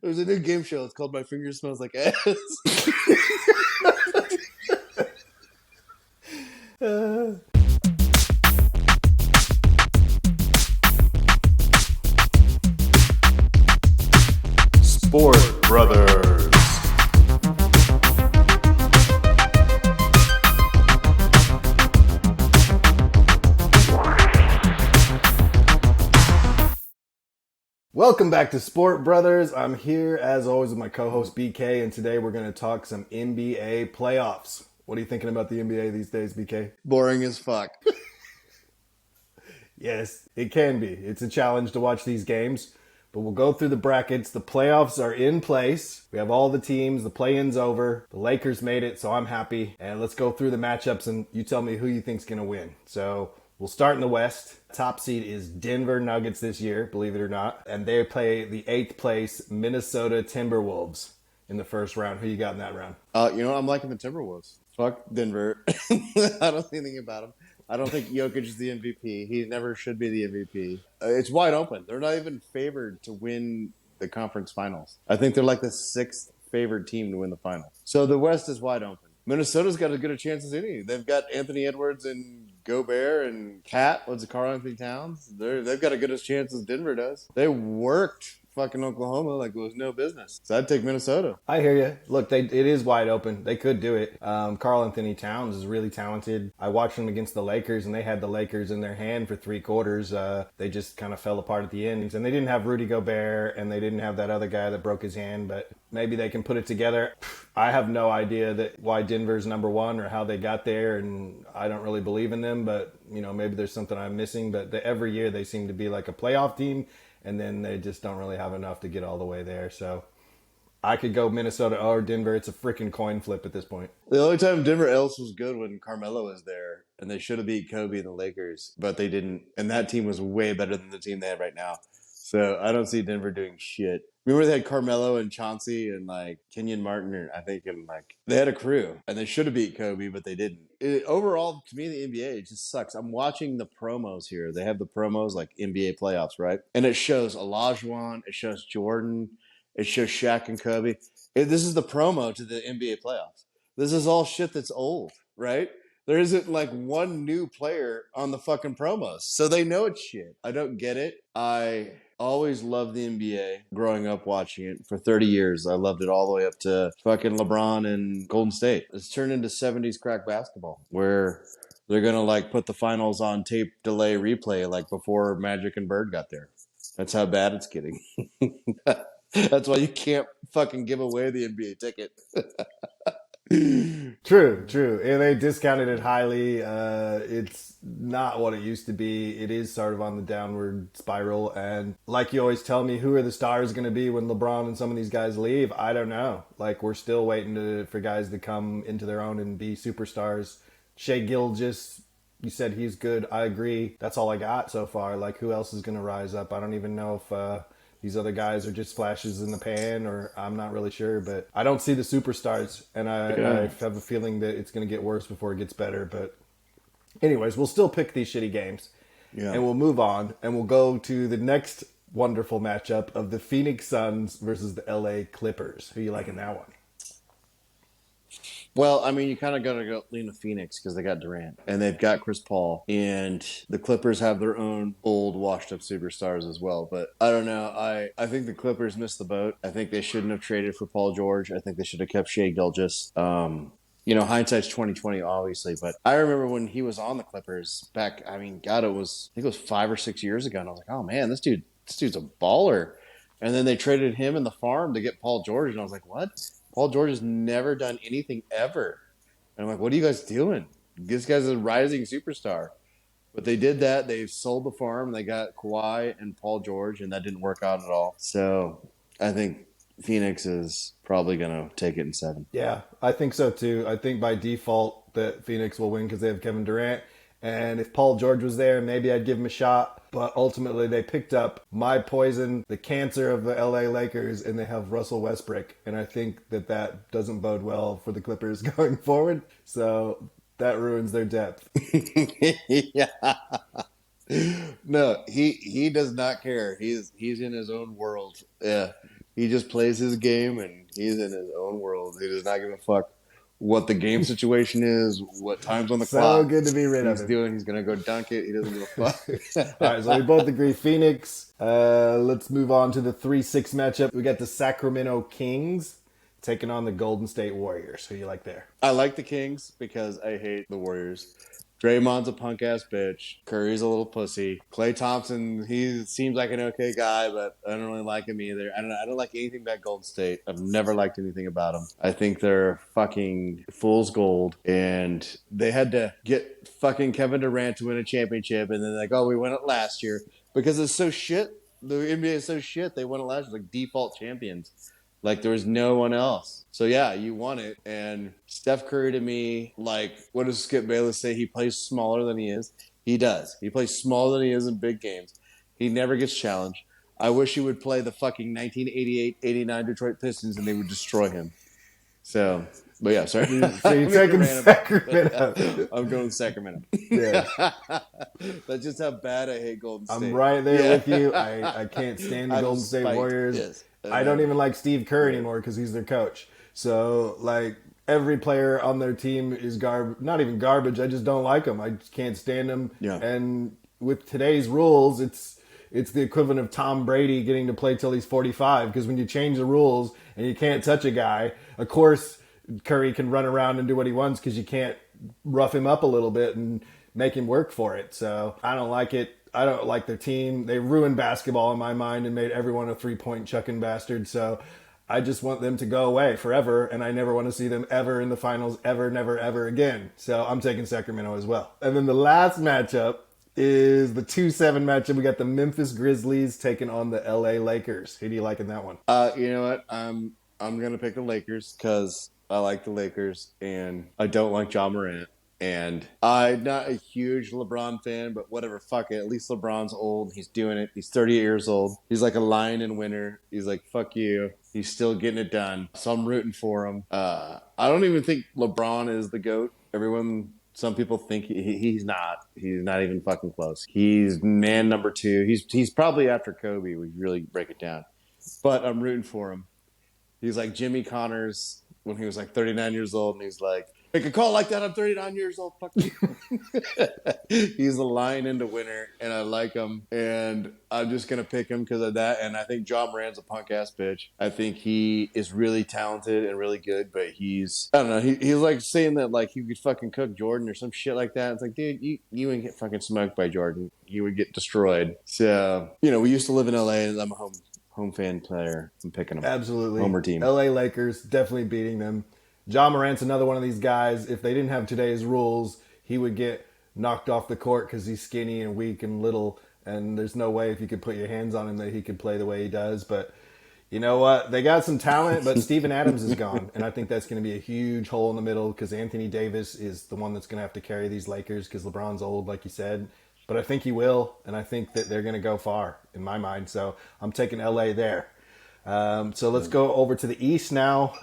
There's a new game show. It's called My Finger Smells Like Ass. Sport Brothers. Welcome back to Sport Brothers. I'm here as always with my co-host BK, and today we're going to talk some NBA playoffs. What are you thinking about the NBA these days, BK? Boring as fuck. Yes, it can be. It's a challenge to watch these games, but we'll go through the brackets. The playoffs are in place. We have all the teams. The play-in's over. The Lakers made it, so I'm happy. And let's go through the matchups, and you tell me who you think's going to win. So we'll start in the West. Top seed is Denver Nuggets this year, believe it or not. And they play the 8th place Minnesota Timberwolves in the first round. Who you got in that round? You know what? I'm liking the Timberwolves. Fuck Denver. I don't think anything about them. I don't think Jokic is the MVP. He never should be the MVP. It's wide open. They're not even favored to win the conference finals. I think they're like the 6th favored team to win the finals. So the West is wide open. Minnesota's got as good a chance as any. They've got Anthony Edwards and Gobert and Cat. What's it, Karl Anthony Towns? They've got as good a chance as Denver does. They worked fucking Oklahoma like it was no business. So I'd take Minnesota. I hear you. Look, it is wide open. They could do it. Karl Anthony Towns is really talented. I watched them against the Lakers, and they had the Lakers in their hand for 3 quarters. They just kind of fell apart at the end. And they didn't have Rudy Gobert, and they didn't have that other guy that broke his hand, but maybe they can put it together. I have no idea why Denver's number one or how they got there, and I don't really believe in them, but maybe there's something I'm missing. But every year they seem to be like a playoff team, and then they just don't really have enough to get all the way there. So I could go Minnesota or Denver. It's a freaking coin flip at this point. The only time Denver else was good when Carmelo was there, and they should have beat Kobe and the Lakers, but they didn't. And that team was way better than the team they have right now. So I don't see Denver doing shit. Remember they had Carmelo and Chauncey and like Kenyon Martin, or I think, and like they had a crew, and they should have beat Kobe, but they didn't. Overall, to me, the NBA it just sucks. I'm watching the promos here. They have the promos like NBA playoffs, right? And it shows Olajuwon, it shows Jordan, it shows Shaq and Kobe. This is the promo to the NBA playoffs. This is all shit that's old, right? There isn't like one new player on the fucking promos. So they know it's shit. I don't get it. I always loved the NBA growing up watching it for 30 years. I loved it all the way up to fucking LeBron and Golden State. It's turned into 70s crack basketball where they're going to like put the finals on tape delay replay like before Magic and Bird got there. That's how bad it's getting. That's why you can't fucking give away the NBA ticket. True. And they discounted it highly. It's not what it used to be. It is sort of on the downward spiral. And like you always tell me, who are the stars going to be when LeBron and some of these guys leave? I don't know. Like, we're still waiting for guys to come into their own and be superstars. Shea Gilgeous, you said he's good. I agree. That's all I got so far. Like, who else is going to rise up? I don't even know if these other guys are just flashes in the pan, or I'm not really sure, but I don't see the superstars, and I have a feeling that it's going to get worse before it gets better. But anyways, we'll still pick these shitty games, and we'll move on, and we'll go to the next wonderful matchup of the Phoenix Suns versus the LA Clippers. Who you like in that one? Well, I mean, you kind of got to go lean to Phoenix because they got Durant and they've got Chris Paul, and the Clippers have their own old washed-up superstars as well. But I don't know. I think the Clippers missed the boat. I think they shouldn't have traded for Paul George. I think they should have kept Shea Gilgeous. Hindsight's 2020, obviously, but I remember when he was on the Clippers back. I mean, God, I think it was 5 or 6 years ago, and I was like, oh man, this dude's a baller. And then they traded him in the farm to get Paul George, and I was like, what? Paul George has never done anything ever. And I'm like, what are you guys doing? This guy's a rising superstar. But they did that. They sold the farm. They got Kawhi and Paul George, and that didn't work out at all. So I think Phoenix is probably going to take it in 7. Yeah, I think so too. I think by default that Phoenix will win because they have Kevin Durant. And if Paul George was there, maybe I'd give him a shot. But ultimately, they picked up my poison, the cancer of the LA Lakers, and they have Russell Westbrook. And I think that doesn't bode well for the Clippers going forward. So that ruins their depth. Yeah. No, he does not care. He's in his own world. Yeah. He just plays his game, and he's in his own world. He does not give a fuck what the game situation is, what time's on the So clock. good to be rid of He's him. doing. He's gonna go dunk it. He doesn't give a fuck. All right, so we both agree Phoenix. Let's move on to the 3-6 matchup. We got the Sacramento Kings taking on the Golden State Warriors. Who you like there? I like the Kings because I hate the Warriors. Draymond's a punk ass bitch. Curry's a little pussy. Klay Thompson, he seems like an okay guy, but I don't really like him either. I don't like anything about Golden State. I've never liked anything about them. I think they're fucking fool's gold, and they had to get fucking Kevin Durant to win a championship, and then like, oh, we won it last year because it's so shit. The NBA is so shit. They won it last year, like default champions. Like there was no one else. So yeah, you won it. And Steph Curry to me, like, what does Skip Bayless say? He plays smaller than he is. He does. He plays smaller than he is in big games. He never gets challenged. I wish he would play the fucking 1988-89 Detroit Pistons and they would destroy him. So, but yeah, sorry. So you're taking Sacramento. I'm going Sacramento. Yeah. That's just how bad I hate Golden State. I'm right there with you. I can't stand the Golden State Warriors. Yes. I don't even like Steve Kerr anymore because he's their coach. So, like, every player on their team is not even garbage. I just don't like them. I just can't stand them. Yeah. And with today's rules, it's the equivalent of Tom Brady getting to play till he's 45 because when you change the rules and you can't touch a guy, of course Curry can run around and do what he wants because you can't rough him up a little bit and make him work for it. So I don't like it. I don't like their team. They ruined basketball in my mind and made everyone a three-point chucking bastard. So I just want them to go away forever, and I never want to see them ever in the finals, ever, never, ever again. So I'm taking Sacramento as well. And then the last matchup is the 2-7 matchup. We got the Memphis Grizzlies taking on the LA Lakers. Who do you like in that one? You know what? I'm gonna pick the Lakers because I like the Lakers and I don't like Ja Morant. And I'm not a huge LeBron fan, but whatever, fuck it. At least LeBron's old. He's doing it. He's 38 years old. He's like a lion in winter. He's like, fuck you. He's still getting it done. So I'm rooting for him. I don't even think LeBron is the GOAT. Some people think he's not. He's not even fucking close. He's man number 2. He's probably after Kobe. We really break it down. But I'm rooting for him. He's like Jimmy Connors when he was like 39 years old, and he's like, make a call like that. I'm 39 years old. Fuck you. He's a lion into winter, and I like him. And I'm just going to pick him because of that. And I think Ja Morant's a punk-ass bitch. I think he is really talented and really good, but I don't know. He's like saying that like he could fucking cook Jordan or some shit like that. It's like, dude, you wouldn't get fucking smoked by Jordan. You would get destroyed. So, we used to live in LA, and I'm a home fan player. I'm picking them. Absolutely. Homer team. LA Lakers, definitely beating them. Ja Morant's another one of these guys. If they didn't have today's rules, he would get knocked off the court because he's skinny and weak and little. And there's no way if you could put your hands on him that he could play the way he does. But you know what? They got some talent, but Steven Adams is gone. And I think that's going to be a huge hole in the middle because Anthony Davis is the one that's going to have to carry these Lakers because LeBron's old, like you said. But I think he will, and I think that they're going to go far in my mind. So I'm taking LA there. So let's go over to the East now.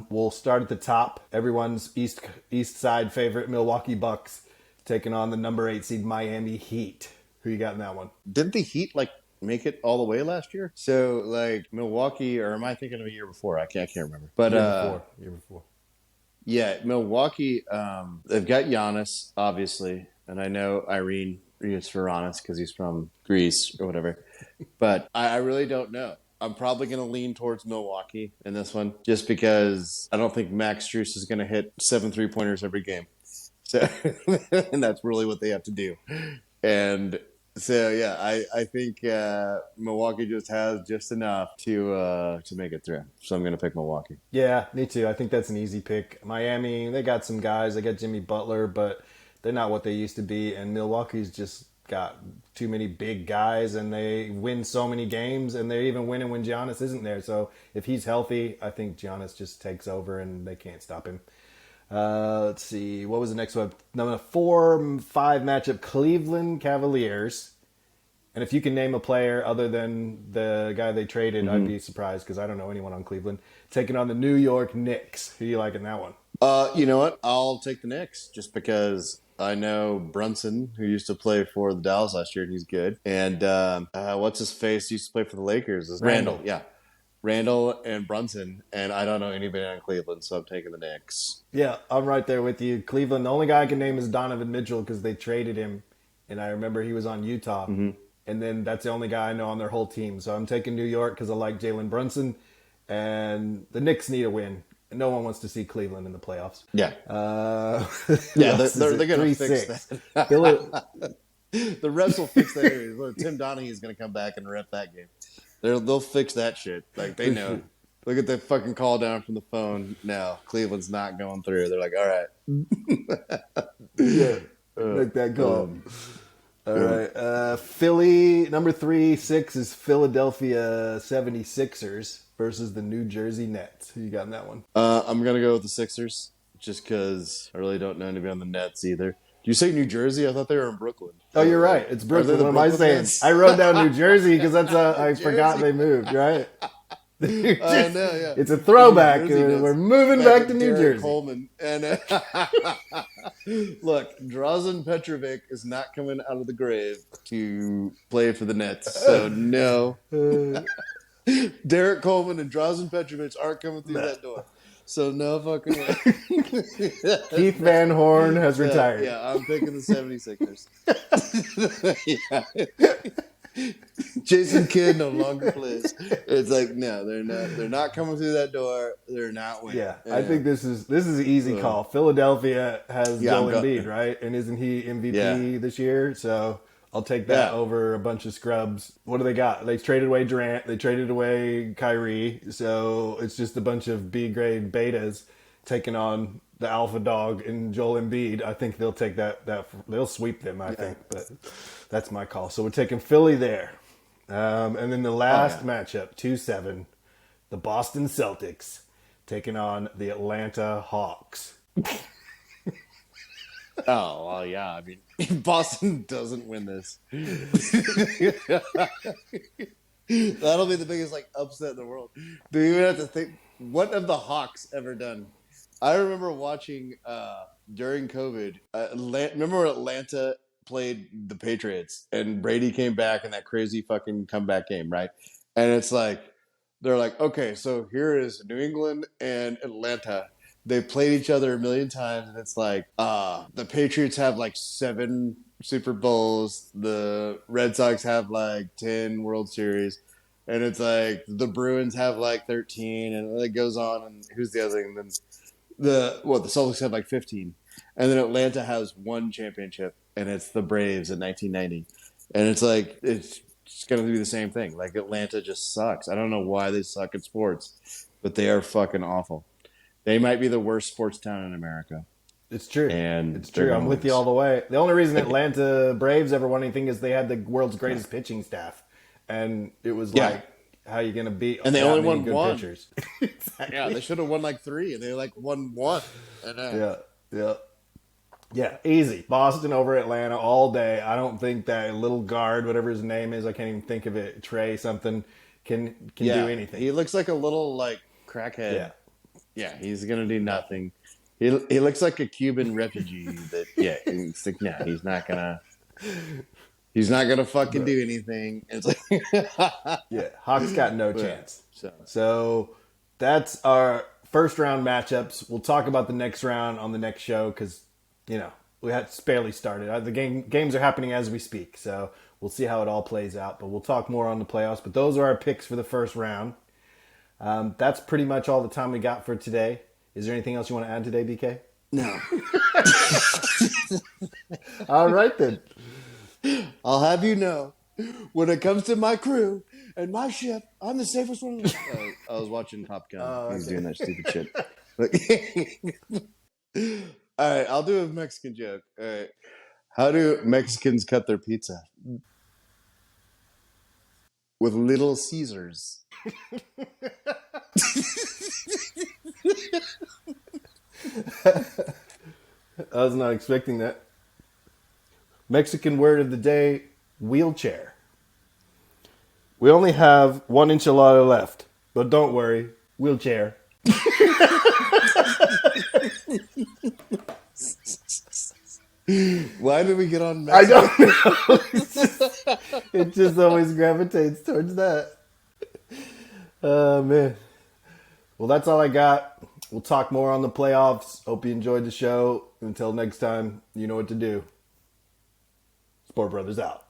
We'll start at the top. Everyone's East side favorite, Milwaukee Bucks, taking on the number 8 seed Miami Heat. Who you got in that one? Didn't the Heat make it all the way last year? So Milwaukee, or am I thinking of a year before? I can't remember. But year before. Yeah, Milwaukee. They've got Giannis, obviously, and I know Irene is for Giannis because he's from Greece or whatever. But I really don't know. I'm probably going to lean towards Milwaukee in this one just because I don't think Max Strus is going to hit 7 3-pointers every game. So, and that's really what they have to do. And so, yeah, I think Milwaukee just has just enough to make it through. So I'm going to pick Milwaukee. Yeah, me too. I think that's an easy pick. Miami, they got some guys. They got Jimmy Butler, but they're not what they used to be. And Milwaukee's just got too many big guys, and they win so many games, and they're even winning when Giannis isn't there. So if he's healthy, I think Giannis just takes over, and they can't stop him. Let's see. What was the next one? Number 4-5 matchup, Cleveland Cavaliers. And if you can name a player other than the guy they traded, I'd be surprised because I don't know anyone on Cleveland. Taking on the New York Knicks. Who do you like in that one? You know what? I'll take the Knicks just because I know Brunson, who used to play for the Dallas last year, and he's good. And what's his face? Used to play for the Lakers. Randall. Yeah. Randall and Brunson, and I don't know anybody on Cleveland, so I'm taking the Knicks. Yeah, I'm right there with you. Cleveland, the only guy I can name is Donovan Mitchell because they traded him, and I remember he was on Utah. And then that's the only guy I know on their whole team. So I'm taking New York because I like Jalen Brunson, and the Knicks need a win. No one wants to see Cleveland in the playoffs. Yeah, Yeah, they're going to fix that. The refs will fix that. Look, Tim Donaghy is going to come back and ref that game. They'll fix that shit. Like they know. Look at the fucking call down from the phone now. Cleveland's not going through. They're like, all right. Yeah, make that call. All right. Philly, number 3-6 is Philadelphia 76ers versus the New Jersey Nets. Who you got in that one? I'm going to go with the Sixers just because I really don't know anybody on the Nets either. Do you say New Jersey? I thought they were in Brooklyn. Oh, you're right. It's Brooklyn. the What am I Brooklyn saying? Nets? I wrote down New Jersey because that's I forgot they moved, right? I know, yeah. It's a throwback. New Jersey Nets. We're moving back to New Derek Jersey. Coleman. And look, Drazen Petrovic is not coming out of the grave to play for the Nets. So no. Derek Coleman and Drazen Petrovic aren't coming through that door. So no fucking way. Keith Van Horn has retired. Yeah, I'm picking the 76ers. Yeah. Jason Kidd no longer plays. It's like no, they're not coming through that door. They're not winning. Yeah, I think this is an easy call. Philadelphia has Joel Embiid, right? And isn't he MVP this year? So I'll take that over a bunch of scrubs. What do they got? They traded away Durant. They traded away Kyrie. So it's just a bunch of B-grade betas taking on the alpha dog and Joel Embiid. I think they'll take that they'll sweep them, I think. But that's my call. So we're taking Philly there. And then the last matchup, 2-7, the Boston Celtics taking on the Atlanta Hawks. Oh, well, yeah. I mean, Boston doesn't win this. That'll be the biggest upset in the world. Do you even have to think? What have the Hawks ever done? I remember watching during COVID. Remember when Atlanta played the Patriots and Brady came back in that crazy fucking comeback game, right? And it's like they're like, okay, so here is New England and Atlanta. They've played each other a million times, and it's like the Patriots have 7 Super Bowls, the Red Sox have 10 World Series, and it's like the Bruins have 13, and it goes on. And who's the other thing? Then the Celtics have 15, and then Atlanta has 1 championship, and it's the Braves in 1990, and it's going to be the same thing. Atlanta just sucks. I don't know why they suck at sports, but they are fucking awful. They might be the worst sports town in America. It's true. And it's true. I'm with you all the way. The only reason Atlanta Braves ever won anything is they had the world's greatest pitching staff. And it was how are you going to beat and they only won good 1 pitchers? Exactly. Yeah, they should have won 3, and they won 1. And, Yeah, easy. Boston over Atlanta all day. I don't think that little guard, whatever his name is, I can't even think of it, Trey something, can do anything. He looks like a little crackhead. Yeah, he's gonna do nothing. He looks like a Cuban refugee. He's not gonna fucking do anything. It's Hawks got no chance. So that's our first round matchups. We'll talk about the next round on the next show because we had barely started. The games are happening as we speak, so we'll see how it all plays out. But we'll talk more on the playoffs. But those are our picks for the first round. That's pretty much all the time we got for today. Is there anything else you want to add today, BK? No. All right, then. I'll have you know, when it comes to my crew and my ship, I'm the safest one. I was watching Top Gun. He was doing that stupid shit. All right, I'll do a Mexican joke. All right. How do Mexicans cut their pizza? With Little Caesars. I was not expecting that. Mexican word of the day, wheelchair. We only have 1 enchilada left, but don't worry, wheelchair. Why did we get on Mexican? I don't know. It just always gravitates towards that. Oh, man. Well, that's all I got. We'll talk more on the playoffs. Hope you enjoyed the show. Until next time, you know what to do. Sport Brothers out.